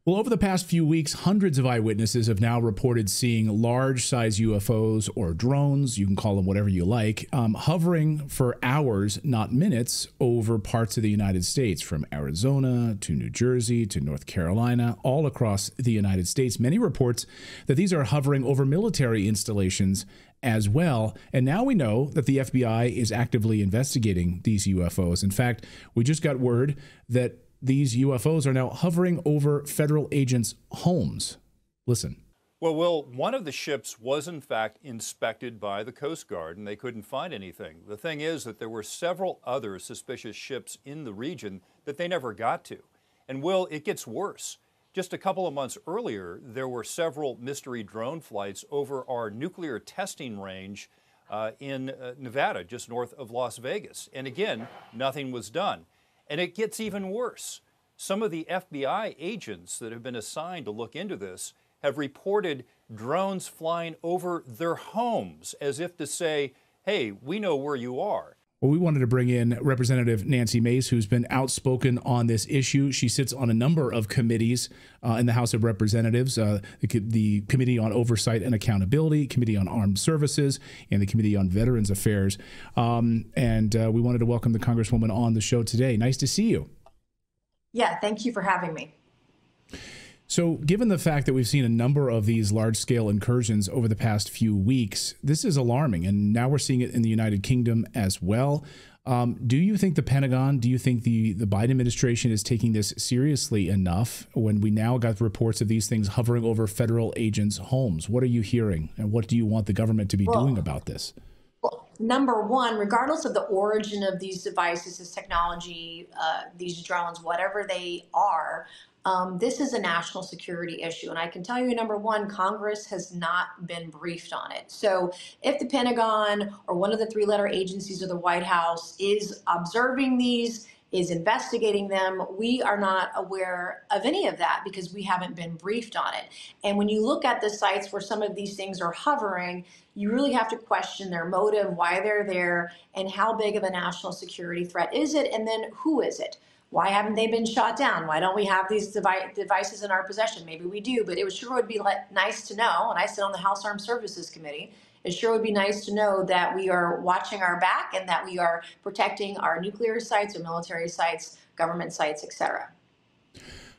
Well, over the past few weeks, hundreds of eyewitnesses have now reported seeing large-size UFOs or drones, you can call them whatever you like, hovering for hours, not minutes, over parts of the United States, from Arizona to New Jersey to North Carolina, all across the United States. Many reports that these are hovering over military installations as well. And now we know that the FBI is actively investigating these UFOs. In fact, we just got word that these UFOs are now hovering over federal agents' homes. Listen. Well, Will, one of the ships was in fact inspected by the Coast Guard and they couldn't find anything. The thing is that there were several other suspicious ships in the region that they never got to. And Will, it gets worse. Just a couple of months earlier, there were several mystery drone flights over our nuclear testing range in Nevada, just north of Las Vegas. And again, nothing was done. And it gets even worse. Some of the FBI agents that have been assigned to look into this have reported drones flying over their homes as if to say, hey, we know where you are. Well, we wanted to bring in Representative Nancy Mace, who's been outspoken on this issue. She sits on a number of committees in the House of Representatives, the Committee on Oversight and Accountability, Committee on Armed Services, and the Committee on Veterans Affairs. And we wanted to welcome the Congresswoman on the show today. Nice to see you. Yeah, thank you for having me. So given the fact that we've seen a number of these large-scale incursions over the past few weeks, this is alarming, and now we're seeing it in the United Kingdom as well. Do you think the Pentagon, do you think the Biden administration is taking this seriously enough when we now got reports of these things hovering over federal agents' homes? What are you hearing, and what do you want the government to be doing about this? Well, number one, regardless of the origin of these devices, this technology, these drones, whatever they are, this is a national security issue. And I can tell you, number one, Congress has not been briefed on it. So if the Pentagon or one of the three-letter agencies of the White House is observing these, is investigating them, we are not aware of any of that because we haven't been briefed on it. And when you look at the sites where some of these things are hovering, you really have to question their motive, why they're there, and how big of a national security threat is it, and then who is it? Why haven't they been shot down? Why don't we have these devices in our possession? Maybe we do, but it sure would be nice to know, and I sit on the House Armed Services Committee, it sure would be nice to know that we are watching our back and that we are protecting our nuclear sites, our military sites, government sites, et cetera.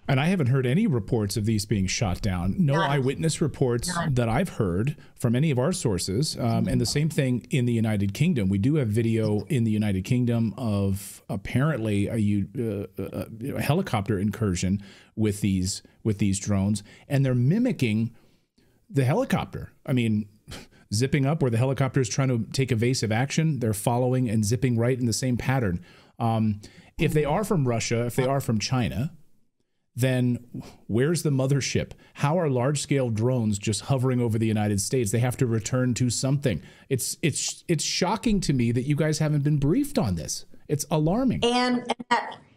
And I haven't heard any reports of these being shot down. No eyewitness reports that I've heard from any of our sources. And the same thing in the United Kingdom. We do have video in the United Kingdom of apparently a helicopter incursion with these drones, and they're mimicking the helicopter. I mean, zipping up where the helicopter is trying to take evasive action, they're following and zipping right in the same pattern. If they are from Russia, if they are from China, then where's the mothership? How are large-scale drones just hovering over the United States? They have to return to something. It's shocking to me that you guys haven't been briefed on this. It's alarming. And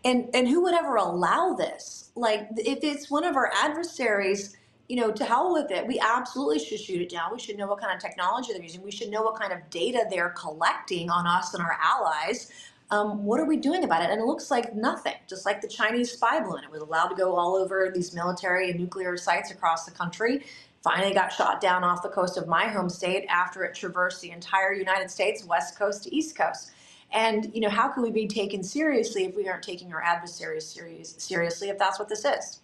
who would ever allow this? Like, if it's one of our adversaries, you know, to hell with it. We absolutely should shoot it down. We should know what kind of technology they're using. We should know what kind of data they're collecting on us and our allies. What are we doing about it? And it looks like nothing, just like the Chinese spy balloon. It was allowed to go all over these military and nuclear sites across the country. Finally got shot down off the coast of my home state after it traversed the entire United States, west coast to east coast. And, you know, how can we be taken seriously if we aren't taking our adversaries seriously, if that's what this is?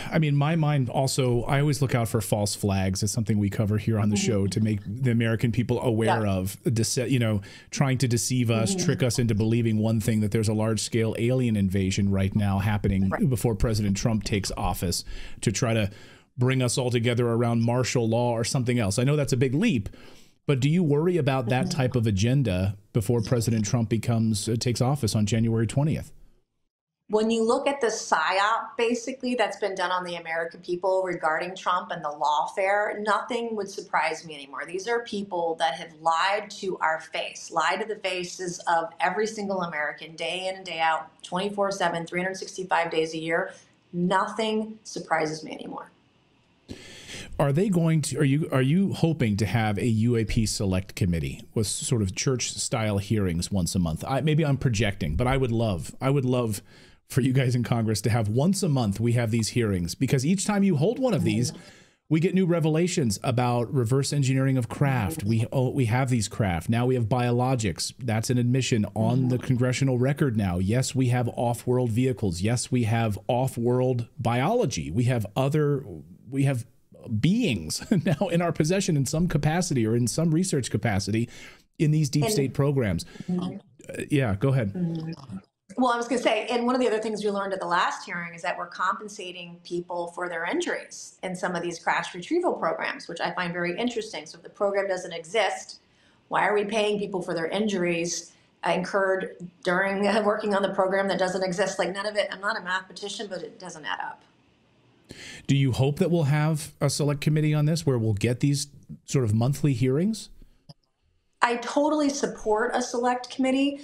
I mean, my mind also, I always look out for false flags. It's something we cover here on the show to make the American people aware of, you know, trying to deceive us, trick us into believing one thing, that there's a large scale alien invasion right now happening before President Trump takes office to try to bring us all together around martial law or something else. I know that's a big leap, but do you worry about that type of agenda before President Trump takes office on January 20th? When you look at the PSYOP, basically, that's been done on the American people regarding Trump and the lawfare, nothing would surprise me anymore. These are people that have lied to our face, lied to the faces of every single American, day in and day out, 24/7, 365 days a year. Nothing surprises me anymore. Are they going to? Are you hoping to have a UAP select committee with sort of church style hearings once a month? Maybe I'm projecting, but I would love for you guys in Congress to have once a month, we have these hearings, because each time you hold one of these, we get new revelations about reverse engineering of craft. We have these craft. Now we have biologics. That's an admission on the congressional record now. Yes, we have off-world vehicles. Yes, we have off-world biology. We have beings now in our possession in some capacity or in some research capacity in these deep state programs. Yeah, go ahead. Well, I was going to say, and one of the other things we learned at the last hearing is that we're compensating people for their injuries in some of these crash retrieval programs, which I find very interesting. So if the program doesn't exist, why are we paying people for their injuries incurred during working on the program that doesn't exist? Like, none of it, I'm not a mathematician, but it doesn't add up. Do you hope that we'll have a select committee on this where we'll get these sort of monthly hearings? I totally support a select committee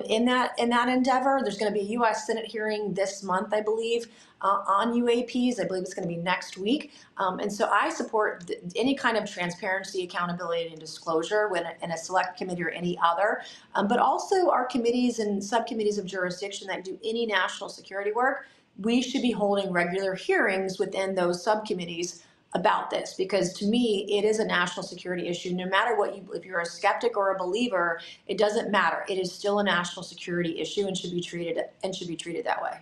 in that endeavor. There's going to be a U.S. Senate hearing this month, I believe, on UAPs. I believe it's going to be next week. And so I support any kind of transparency, accountability, and disclosure in a select committee or any other. But also our committees and subcommittees of jurisdiction that do any national security work, we should be holding regular hearings within those subcommittees about this, because to me, it is a national security issue. No matter what if you're a skeptic or a believer, it doesn't matter. It is still a national security issue and should be treated that way.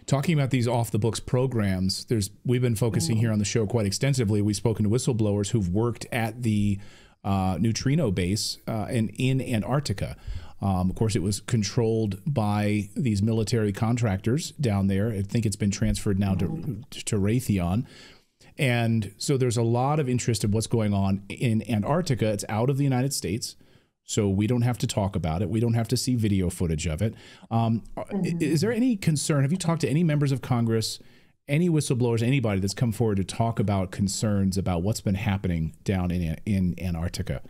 Talking about these off the books programs, we've been focusing here on the show quite extensively. We've spoken to whistleblowers who've worked at the neutrino base in Antarctica. Of course, it was controlled by these military contractors down there. I think it's been transferred now to Raytheon. And so there's a lot of interest in what's going on in Antarctica. It's out of the United States, so we don't have to talk about it. We don't have to see video footage of it. Is there any concern? Have you talked to any members of Congress, any whistleblowers, anybody that's come forward to talk about concerns about what's been happening down in Antarctica?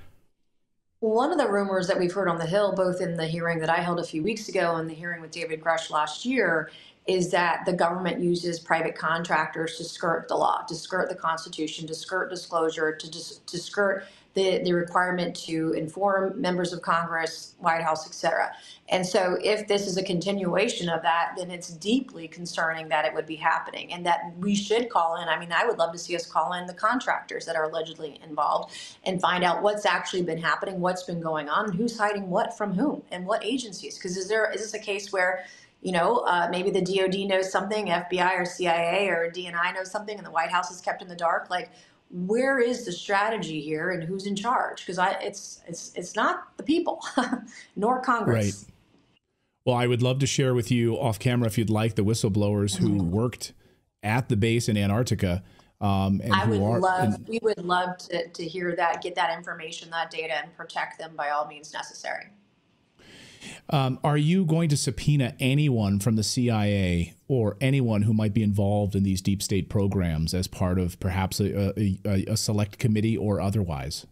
One of the rumors that we've heard on the Hill, both in the hearing that I held a few weeks ago and the hearing with David Grush last year, is that the government uses private contractors to skirt the law, to skirt the Constitution, to skirt disclosure, to skirt the requirement to inform members of Congress, White House, et cetera. And so if this is a continuation of that, then it's deeply concerning that it would be happening and that we should call in. I mean, I would love to see us call in the contractors that are allegedly involved and find out what's actually been happening, what's been going on, and who's hiding what from whom and what agencies. Because is this a case where maybe the DOD knows something, FBI or CIA or DNI knows something, and the White House is kept in the dark? Like, where is the strategy here, and who's in charge? Because it's not the people, nor Congress. Right. Well, I would love to share with you off camera, if you'd like, the whistleblowers who worked at the base in Antarctica. We would love to hear that, get that information, that data, and protect them by all means necessary. Are you going to subpoena anyone from the CIA or anyone who might be involved in these deep state programs as part of perhaps a select committee or otherwise?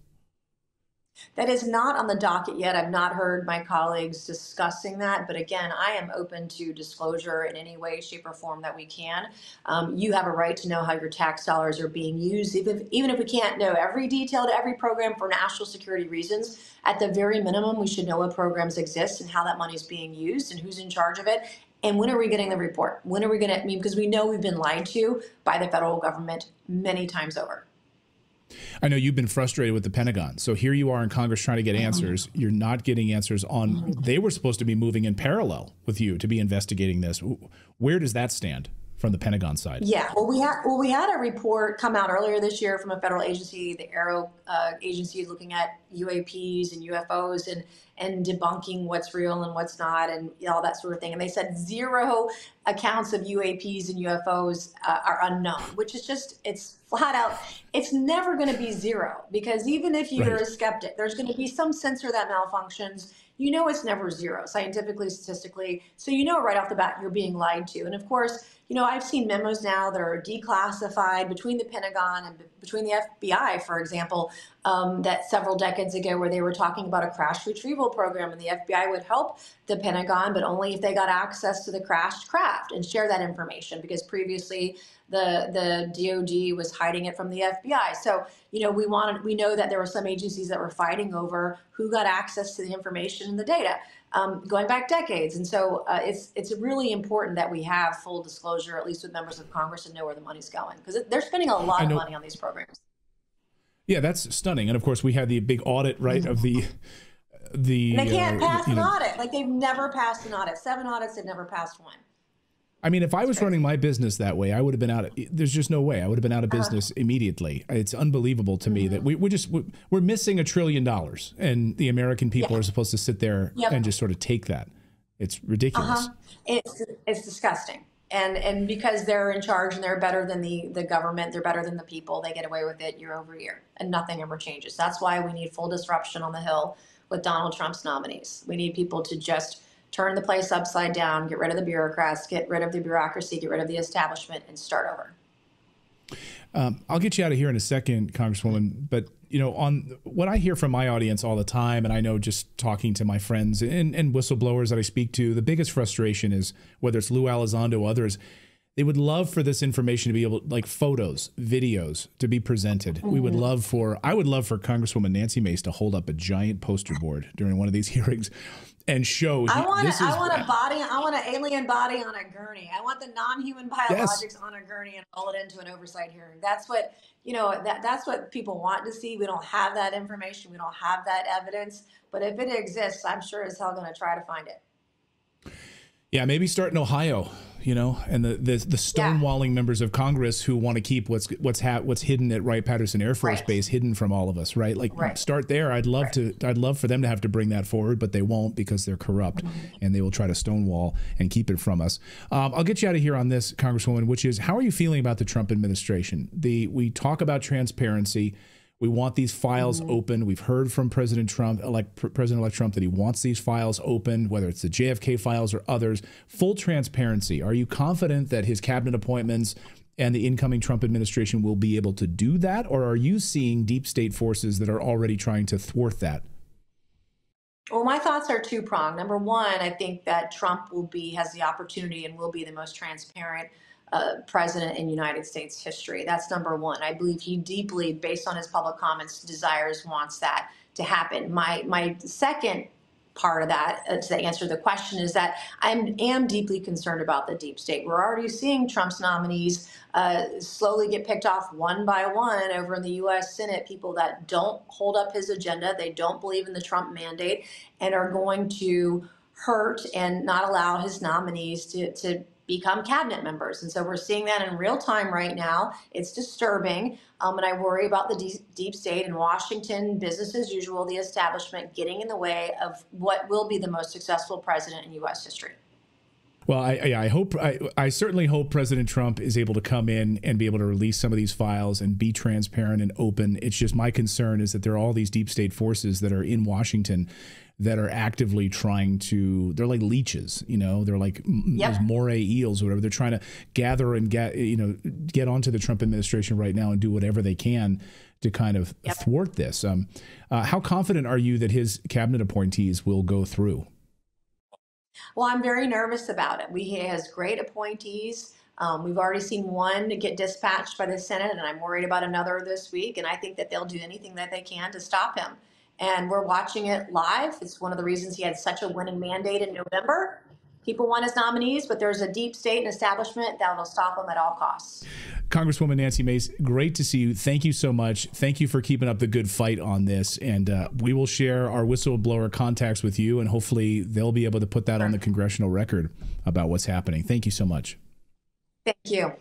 That is not on the docket yet. I've not heard my colleagues discussing that. But again, I am open to disclosure in any way, shape, or form that we can. You have a right to know how your tax dollars are being used. Even if we can't know every detail to every program for national security reasons, at the very minimum, we should know what programs exist and how that money is being used and who's in charge of it. And when are we getting the report? When are we going to, because we know we've been lied to by the federal government many times over. I know you've been frustrated with the Pentagon. So here you are in Congress trying to get answers. You're not getting answers on, they were supposed to be moving in parallel with you to be investigating this. Where does that stand from the Pentagon side? Yeah, well, we had a report come out earlier this year from a federal agency, the Aero agency, looking at UAPs and UFOs and debunking what's real and what's not and all that sort of thing. And they said 0 accounts of UAPs and UFOs are unknown, which is just, it's flat out, it's never going to be 0, because even if you're a skeptic, there's going to be some sensor that malfunctions. It's never 0, scientifically, statistically. So right off the bat, you're being lied to. And of course, I've seen memos now that are declassified between the Pentagon and between the FBI, for example, that several decades ago where they were talking about a crash retrieval program, and the FBI would help the Pentagon, but only if they got access to the crashed craft and share that information, because previously the DOD was hiding it from the FBI. So, we know that there were some agencies that were fighting over who got access to the information and the data. going back decades. And so it's really important that we have full disclosure, at least with members of Congress, and know where the money's going, because they're spending a lot of money on these programs. Yeah, that's stunning. And of course, we had the big audit, right, of the. And they can't pass an audit. Like, they've never passed an audit. 7 audits, they've never passed one. I mean, if I was running my business that way, I would have been out. There's just no way I would have been out of business immediately. It's unbelievable to me that we're missing $1 trillion, and the American people are supposed to sit there and just sort of take that. It's ridiculous. It's disgusting. And because they're in charge and they're better than the government, they're better than the people, they get away with it year over year, and nothing ever changes. That's why we need full disruption on the Hill with Donald Trump's nominees. We need people to just turn the place upside down, get rid of the bureaucrats, get rid of the bureaucracy, get rid of the establishment, and start over. I'll get you out of here in a second, Congresswoman, but on what I hear from my audience all the time, and I know just talking to my friends and whistleblowers that I speak to, the biggest frustration is, whether it's Lou Elizondo, others, they would love for this information to be able, like photos, videos, to be presented. I would love for Congresswoman Nancy Mace to hold up a giant poster board during one of these hearings and show. I want an alien body on a gurney. I want the non-human biologics on a gurney and roll it into an oversight hearing. That's what, that's what people want to see. We don't have that information. We don't have that evidence. But if it exists, I'm sure as hell going to try to find it. Yeah, maybe start in Ohio, and the stonewalling members of Congress who want to keep what's hidden at Wright-Patterson Air Force Base hidden from all of us, right? Start there. I'd love for them to have to bring that forward, but they won't, because they're corrupt and they will try to stonewall and keep it from us. I'll get you out of here on this, Congresswoman, which is, how are you feeling about the Trump administration? We talk about transparency. We want these files open. We've heard from President Trump-elect Trump, that he wants these files open, whether it's the JFK files or others. Full transparency. Are you confident that his cabinet appointments and the incoming Trump administration will be able to do that? Or are you seeing deep state forces that are already trying to thwart that? Well, my thoughts are two-pronged. Number one, I think that Trump has the opportunity and will be the most transparent president in United States history. That's number one. I believe he deeply, based on his public comments, wants that to happen. My second part of that, to answer the question, is that I am deeply concerned about the deep state. We're already seeing Trump's nominees slowly get picked off one by one over in the U.S. Senate, people that don't hold up his agenda, they don't believe in the Trump mandate, and are going to hurt and not allow his nominees to become cabinet members. And so we're seeing that in real time right now. It's disturbing. And I worry about the deep state in Washington, business as usual, the establishment getting in the way of what will be the most successful president in U.S. history. Well, I certainly hope President Trump is able to come in and be able to release some of these files and be transparent and open. It's just, my concern is that there are all these deep state forces that are in Washington that are actively trying to, they're like leeches, they're like those moray eels or whatever. They're trying to gather and get onto the Trump administration right now and do whatever they can to kind of thwart this. How confident are you that his cabinet appointees will go through? Well, I'm very nervous about it. He has great appointees. We've already seen one get dispatched by the Senate, and I'm worried about another this week. And I think that they'll do anything that they can to stop him. And we're watching it live. It's one of the reasons he had such a winning mandate in November. People want his nominees, but there's a deep state and establishment that will stop him at all costs. Congresswoman Nancy Mace, great to see you. Thank you so much. Thank you for keeping up the good fight on this. And we will share our whistleblower contacts with you, and hopefully they'll be able to put that on the congressional record about what's happening. Thank you so much. Thank you.